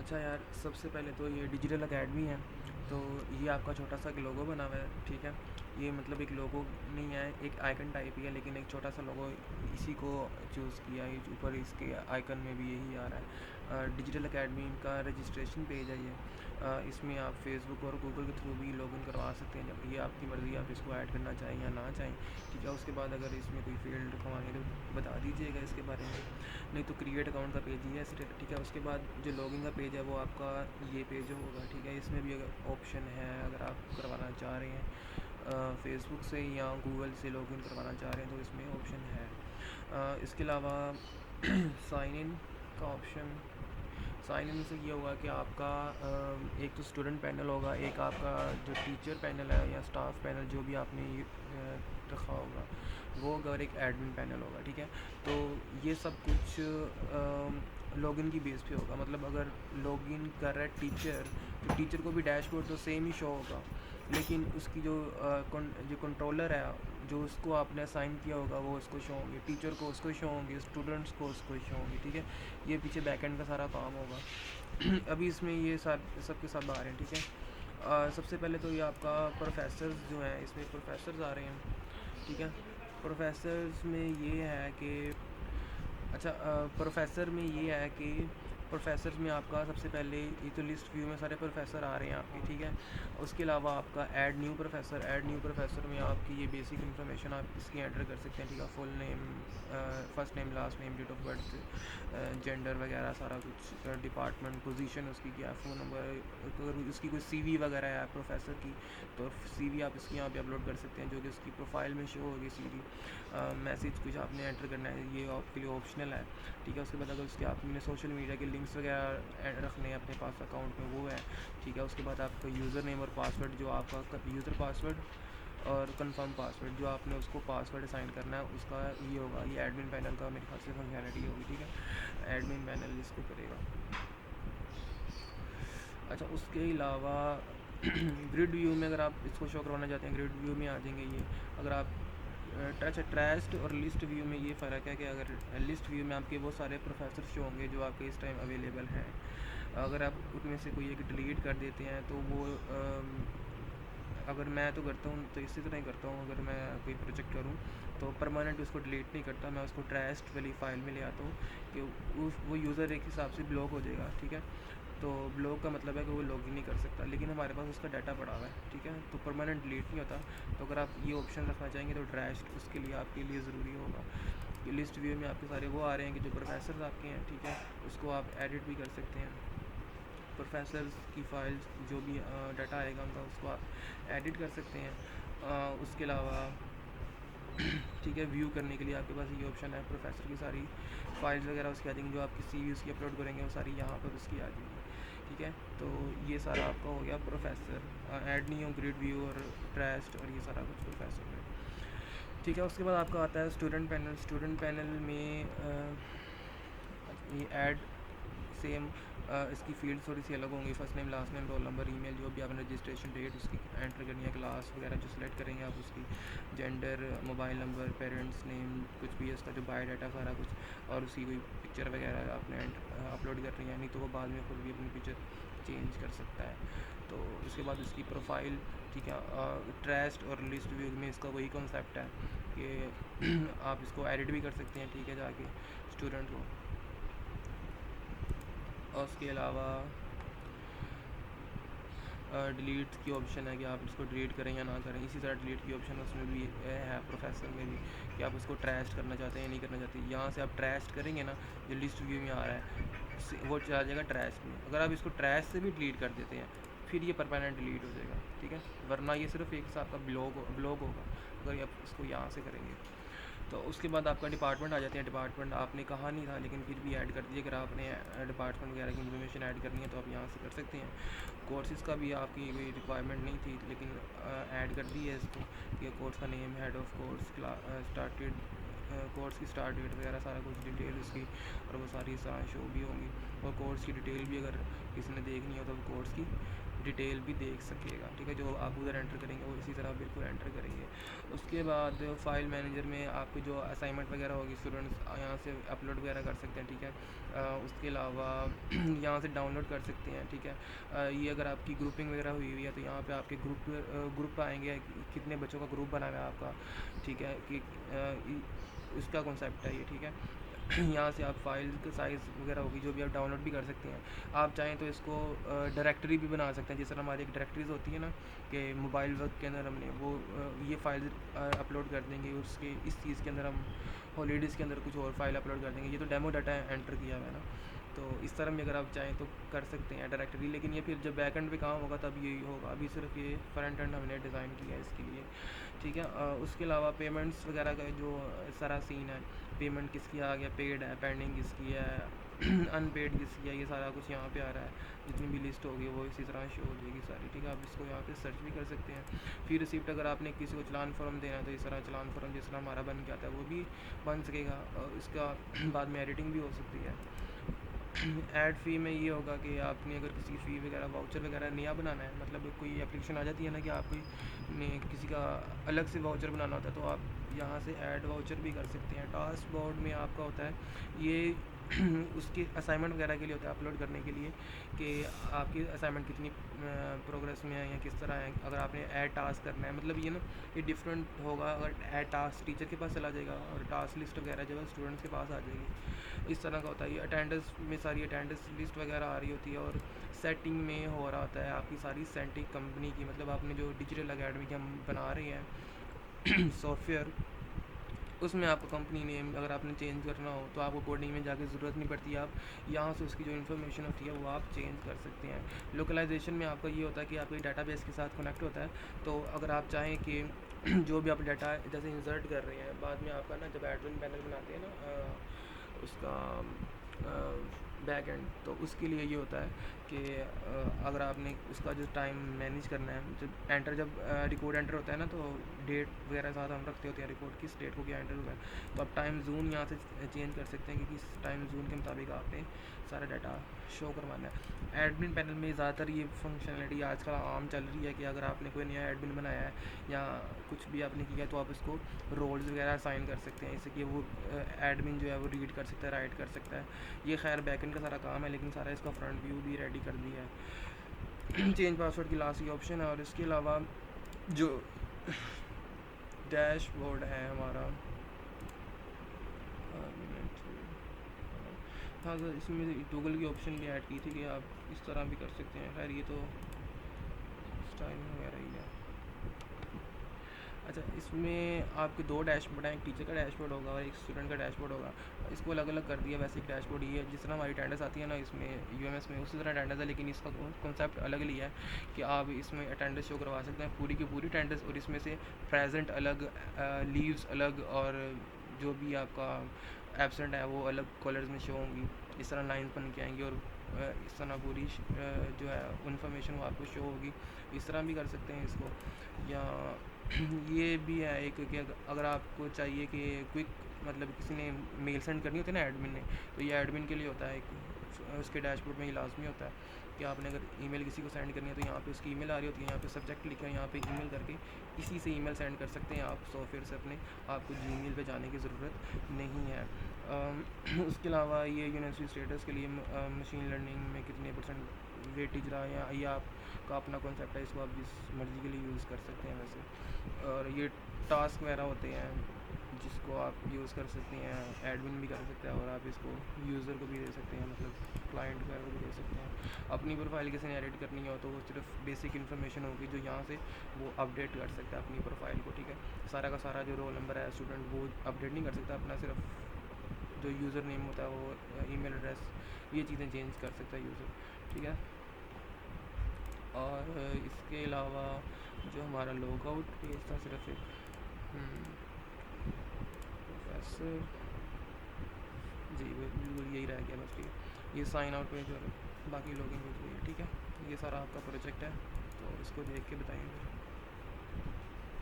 अच्छा यार, सबसे पहले तो ये डिजिटल अकेडमी है। तो ये आपका छोटा सा एक लोगो बना हुआ है, ठीक है। ये मतलब एक लोगो नहीं है, एक आइकन टाइप ही है, लेकिन एक छोटा सा लोगो इसी को चूज़ किया है। ऊपर इसके आइकन में भी यही आ रहा है। डिजिटल अकेडमी का रजिस्ट्रेशन पेज है ये। इसमें आप फेसबुक और गूगल के थ्रू भी लॉगिन करवा सकते हैं, जब ये आपकी मर्ज़ी, आप इसको ऐड करना चाहें या ना चाहें, ठीक है। उसके बाद अगर इसमें कोई फील्ड रखवाएँ तो बता दीजिएगा इसके बारे में, नहीं तो क्रिएट अकाउंट का पेज ही है सिर्फ, ठीक है। उसके बाद जो लॉगिन का पेज है वो आपका ये पेज होगा, ठीक है। इसमें भी अगर ऑप्शन है, अगर आप करवाना चाह रहे हैं फेसबुक से या गूगल से लॉगिन करवाना चाह रहे हैं तो इसमें ऑप्शन है। इसके अलावा साइन इन का ऑप्शन, साइन इन से ये होगा कि आपका एक तो स्टूडेंट पैनल होगा, एक आपका जो टीचर पैनल है या स्टाफ पैनल जो भी आपने रखा होगा वो होगा, और एक एडमिन पैनल होगा, ठीक है। तो ये सब कुछ लॉगिन की बेस पे होगा। मतलब अगर लॉगिन कर रहा है टीचर, तो टीचर को भी डैशबोर्ड तो सेम ही शो होगा, लेकिन उसकी जो कंट्रोलर है, जो उसको आपने असाइन किया होगा वो उसको शो होंगे, टीचर को उसको शो होंगे, स्टूडेंट्स को उसको शो होंगे, ठीक है। ये पीछे बैकएंड का सारा काम होगा। अभी इसमें ये सब के सब आ रहे हैं, ठीक है। सबसे पहले तो ये आपका प्रोफेसर्स जो हैं, इसमें प्रोफेसर्स आ रहे हैं, ठीक है। प्रोफेसर्स में ये है कि अच्छा, प्रोफेसर में ये है कि प्रोफेसर्स में आपका सबसे पहले ये तो लिस्ट व्यू में सारे प्रोफेसर आ रहे हैं आपके, ठीक है। उसके अलावा आपका add new professor, add new professor में आपकी ये बेसिक इन्फॉर्मेशन आप इसकी एंटर कर सकते हैं, ठीक है। Full name, first name, last name, date of birth, gender वगैरह सारा कुछ, डिपार्टमेंट, पोजीशन उसकी क्या है, फ़ोन नंबर, अगर उसकी कोई सीवी वगैरह है प्रोफेसर की तो सीवी आप इसकी यहाँ पे अपलोड कर सकते हैं, जो कि उसकी प्रोफाइल में शो होगी सीवी। मैसेज कुछ आपने एंटर करना है, ये आपके लिए ऑप्शनल है, ठीक है। उसके बाद अगर उसके आपने सोशल मीडिया के लिंक्स वगैरह रखने हैं अपने पास अकाउंट में, वो है, ठीक है। उसके बाद आपका यूज़र नेम और पासवर्ड, जो आपका यूज़र पासवर्ड और कंफर्म पासवर्ड, जो आपने उसको पासवर्ड असाइन करना है उसका ये होगा। ये एडमिन पैनल का मेरे ख्याल से फंक्शनलिटी होगी, ठीक है। एडमिन पैनल इसको करेगा। अच्छा, उसके अलावा ग्रिड व्यू में अगर आप इसको शो करवाना चाहते हैं, ग्रिड व्यू में आ जाएंगे ये। अगर आप टच ट्रेस्ट और लिस्ट व्यू में ये फ़र्क है कि अगर लिस्ट व्यू में आपके वो सारे प्रोफेसर शो होंगे जो आपके इस टाइम अवेलेबल हैं। अगर आप उनमें से कोई एक डिलीट कर देते हैं तो वो अगर मैं तो करता हूँ तो इसी तरह ही करता हूँ, अगर मैं कोई प्रोजेक्ट करूँ तो परमानेंट उसको डिलीट नहीं करता, मैं उसको ट्रेस्ट वाली फ़ाइल में ले आता हूँ कि वो यूज़र एक हिसाब से ब्लॉक हो जाएगा, ठीक है। तो ब्लॉक का मतलब है कि वो लॉग इन नहीं कर सकता, लेकिन हमारे पास उसका डाटा पड़ा हुआ है, ठीक है। तो परमानेंट डिलीट नहीं होता। तो अगर आप ये ऑप्शन रखना चाहेंगे तो ट्रेस्ट उसके लिए आपके लिए ज़रूरी होगा। ये लिस्ट व्यू में आपके सारे वो आ रहे हैं कि जो प्रोफेसर आपके हैं, ठीक है। उसको आप एडिट भी कर सकते हैं, प्रोफेसर्स की फ़ाइल्स जो भी डाटा आएगा उनका उसको आप एडिट कर सकते हैं। उसके अलावा ठीक है, व्यू करने के लिए आपके पास ये ऑप्शन है, प्रोफेसर की सारी फाइल्स वगैरह उसकी आ जाएंगी, जो आपकी सीवी उसकी अपलोड करेंगे वो सारी यहाँ पर उसकी आ जाएगी, ठीक है। तो ये सारा आपका हो गया प्रोफेसर। ऐड नहीं हो ग्रिड व्यू और ट्रेस्ट और ये सारा कुछ प्रोफेसर में, ठीक है। उसके बाद आपका आता है स्टूडेंट पैनल। स्टूडेंट पैनल में ये ऐड सेम, इसकी फील्ड थोड़ी सी अलग होंगी, first name, last name, roll number, email, जो भी आपने रजिस्ट्रेशन डेट उसकी एंटर करनी है, क्लास वगैरह जो सिलेक्ट करेंगे आप उसकी, gender, mobile number, parents name, कुछ भी है उसका जो बायोडाटा सारा कुछ, और उसकी कोई पिक्चर वगैरह आपने अपलोड करनी है, नहीं तो वो बाद में खुद भी अपनी पिक्चर चेंज कर सकता है। तो उसके बाद उसकी प्रोफाइल, ठीक है। ट्रेस्ट और लिस्ट व्यू में इसका वही कॉन्सेप्ट है कि आप इसको एडिट भी कर सकते हैं, ठीक है, जाके स्टूडेंट को। और उसके अलावा डिलीट की ऑप्शन है कि आप इसको डिलीट करें या ना करें। इसी तरह डिलीट की ऑप्शन उसमें भी है, प्रोफेसर में भी, कि आप उसको ट्रेस्ट करना चाहते हैं या नहीं करना चाहते। यहाँ से आप ट्रेस्ट करेंगे ना, जो लिस्ट व्यू में आ रहा है वो चला जाएगा ट्रेस्ट में। अगर आप इसको ट्रेस्ट से भी डिलीट कर देते हैं फिर ये परमानेंट डिलीट हो जाएगा, ठीक है। वरना ये सिर्फ एक हिसाब का ब्लॉग होगा अगर आप इसको यहाँ से करेंगे। तो उसके बाद आपका डिपार्टमेंट आ जाते हैं। डिपार्टमेंट आपने कहा नहीं था लेकिन फिर भी ऐड कर दिए, अगर आपने डिपार्टमेंट वगैरह की इन्फॉर्मेशन ऐड करनी है तो आप यहाँ से कर सकते हैं। कोर्सेज़ का भी आपकी कोई रिक्वायरमेंट नहीं थी लेकिन ऐड कर दी है इसको, कि कोर्स का name, head of course, started course की स्टार्ट डेट वगैरह सारा कुछ डिटेल उसकी, और वो सारी शो भी होंगी। और कोर्स की डिटेल भी अगर किसी ने देखनी हो तो कोर्स की डिटेल भी देख सकेगा, ठीक है। जो आप उधर एंटर करेंगे वो इसी तरह बिल्कुल एंटर करेंगे। उसके बाद फ़ाइल मैनेजर में आपकी जो असाइनमेंट वगैरह होगी स्टूडेंट्स यहाँ से अपलोड वगैरह कर सकते हैं, ठीक है। उसके अलावा यहाँ से डाउनलोड कर सकते हैं, ठीक है। ये अगर आपकी ग्रुपिंग वगैरह हुई हुई है तो यहाँ पे आपके ग्रुप आएंगे, कितने बच्चों का ग्रुप बना हुआ है आपका, ठीक है, कि उसका कॉन्सेप्ट है ये, ठीक है। यहाँ से आप फाइल का साइज़ वगैरह होगी जो भी आप डाउनलोड भी कर सकते हैं। आप चाहें तो इसको डायरेक्टरी भी बना सकते हैं, जिस तरह हमारी एक डायरेक्टरीज होती है ना कि मोबाइल वर्क के अंदर हमने वो ये फाइल अपलोड कर देंगे, उसके इस चीज़ के अंदर हम हॉलीडेज़ के अंदर कुछ और फाइल अपलोड कर देंगे। ये तो डेमो डाटा एंटर किया हुआ है ना, तो इस तरह में अगर आप चाहें तो कर सकते हैं डायरेक्टरी। लेकिन ये फिर जब बैक एंड पे काम होगा तब यही होगा, अभी सिर्फ ये फ्रंट एंड हमने डिज़ाइन किया है इसके लिए, ठीक है। उसके अलावा पेमेंट्स वगैरह का जो सारा सीन है, पेमेंट किसकी आ गया, पेड है, पेंडिंग किसकी है, अनपेड किसकी है, ये सारा कुछ यहाँ पे आ रहा है। जितनी भी लिस्ट होगी वो इसी तरह शो हो जाएगी सारी, ठीक है। आप इसको यहाँ पे सर्च भी कर सकते हैं। फिर रिसिप्ट अगर आपने किसी को चलान फॉर्म देना है तो इस तरह चलान फॉर्म जिस तरह हमारा बन के आता है वो भी बन सकेगा, और इसका बाद में एडिटिंग भी हो सकती है। ऐड फ़ी में ये होगा कि आपने अगर किसी फ़ी वगैरह वाउचर वगैरह नया बनाना है, मतलब कोई एप्लीकेशन आ जाती है ना कि आपको ने किसी का अलग से वाउचर बनाना होता है, तो आप यहाँ से ऐड वाउचर भी कर सकते हैं। टास्क बोर्ड में आपका होता है ये उसके असाइनमेंट वगैरह के लिए होता है, अपलोड करने के लिए कि आपकी असाइनमेंट कितनी प्रोग्रेस में है या किस तरह है। अगर आपने ऐड टास्क करना है, मतलब ये ना ये डिफरेंट होगा। अगर ऐड टास्क टीचर के पास चला जाएगा और टास्क लिस्ट वगैरह जो है स्टूडेंट्स के पास आ जाएगी, इस तरह का होता है। ये अटेंडेंस में सारी अटेंडेंस लिस्ट वगैरह आ रही होती है, और सेटिंग में हो रहा होता है आपकी सारी सेटिंग कंपनी की, मतलब आपने जो डिजिटल अकेडमी की हम बना रहे हैं सॉफ्टवेयर, उसमें आपको कंपनी नेम अगर आपने चेंज करना हो तो आपको कोडिंग में जाके ज़रूरत नहीं पड़ती। आप यहाँ से उसकी जो इन्फॉर्मेशन होती है वो आप चेंज कर सकते हैं। लोकलाइजेशन में आपका ये होता है कि आपके डाटाबेस के साथ कनेक्ट होता है, तो अगर आप चाहें कि जो भी आप डाटा जैसे इंसर्ट कर रहे हैं, बाद में आपका ना जब एडमिन पैनल बनाते हैं ना उसका बैक एंड, तो उसके लिए ये होता है कि अगर आपने उसका जो टाइम मैनेज करना है, जब रिकॉर्ड एंटर होता है ना, तो डेट वगैरह साथ हम रखते होते हैं, रिकॉर्ड किस डेट को क्या एंटर हुआ है, तो आप टाइम जोन यहाँ से चेंज कर सकते हैं कि किस टाइम जोन के मुताबिक आपने सारा डाटा शो करवाना है। एडमिन पैनल में ज़्यादातर ये फंक्शनलिटी आजकल आम चल रही है कि अगर आपने कोई नया एडमिन बनाया है या कुछ भी आपने किया तो आप इसको रोल्स वगैरह साइन कर सकते हैं, इससे कि वो एडमिन जो है वो रीड कर सकता है, राइट कर सकता है। ये खैर बैकएंड का सारा काम है, लेकिन सारा इसका फ्रंट व्यू भी रेडी कर दिया है। चेंज पासवर्ड की लास्ट ये ऑप्शन है, और इसके अलावा जो डैशबोर्ड है हमारा, हाँ सर, इसमें गूगल की ऑप्शन भी ऐड की थी कि आप इस तरह भी कर सकते हैं। खैर ये तो स्टाइल वगैरह ही है। अच्छा, इसमें आपके दो डैशबोर्ड हैं, एक टीचर का डैशबोर्ड होगा और एक स्टूडेंट का डैशबोर्ड होगा। इसको अलग अलग कर दिया। वैसे एक डैशबोर्ड ये है जिस तरह हमारी अटेंडेंस आती है ना इसमें यूएमएस में, उसी तरह अटेंडेंस है, लेकिन इसका कॉन्सेप्ट अलग लिया है कि आप इसमें अटेंडेंस शो करवा सकते हैं पूरी की पूरी अटेंडेंस, और इसमें से प्रेजेंट अलग, लीव्स अलग, और जो भी आपका एब्सेंट है वो अलग कलर्स में शो होंगी। इस तरह लाइन बन के आएंगी, और इस तरह पूरी जो है इन्फॉर्मेशन वो आपको शो होगी। इस तरह भी कर सकते हैं इसको। या ये भी है एक कि अगर आपको चाहिए कि क्विक, मतलब किसी ने मेल सेंड करनी होती है ना एडमिन ने, तो ये एडमिन के लिए होता है एक, उसके डैशबोर्ड में ही लाजमी होता है कि आपने अगर ईमेल किसी को सेंड करनी है तो यहाँ पे उसकी ईमेल आ रही होती है, यहाँ पे सब्जेक्ट लिखा है, यहाँ पे ईमेल करके इसी से ईमेल सेंड कर सकते हैं आप सॉफ्टवेयर से अपने, आपको जीमेल पे जाने की ज़रूरत नहीं है। उसके अलावा ये यूनिवर्सिटी स्टेटस के लिए मशीन लर्निंग में कितने % वेटेज रहा है, या ये आपका अपना कॉन्सेप्ट है, इसको आप जिस मर्ज़ी के लिए यूज़ कर सकते हैं वैसे। और ये टास्क वगैरह होते हैं जिसको आप यूज़ कर सकते हैं, एडमिन भी कर सकते हैं, और आप इसको यूज़र को भी दे सकते हैं, मतलब क्लाइंट वगैरह को भी दे सकते हैं। अपनी प्रोफाइल किसी ने एडिट करनी हो तो वो सिर्फ बेसिक इन्फॉर्मेशन होगी जो यहाँ से वो अपडेट कर सकता है अपनी प्रोफाइल को, ठीक है। सारा का सारा जो रोल नंबर है स्टूडेंट वो अपडेट नहीं कर सकता अपना, सिर्फ जो यूज़र नेम होता है वो, ईमेल एड्रेस, ये चीज़ें चेंज कर सकता है यूज़र, ठीक है। और इसके अलावा जो हमारा लॉग आउट पेज था सिर्फ एक प्रोफेसर, जी बिल्कुल यही रह गया बस, ठीक है। ये साइन आउट पेज और बाकी लॉगिन पेज, ठीक है। ये सारा आपका प्रोजेक्ट है, तो इसको देख के बताइए।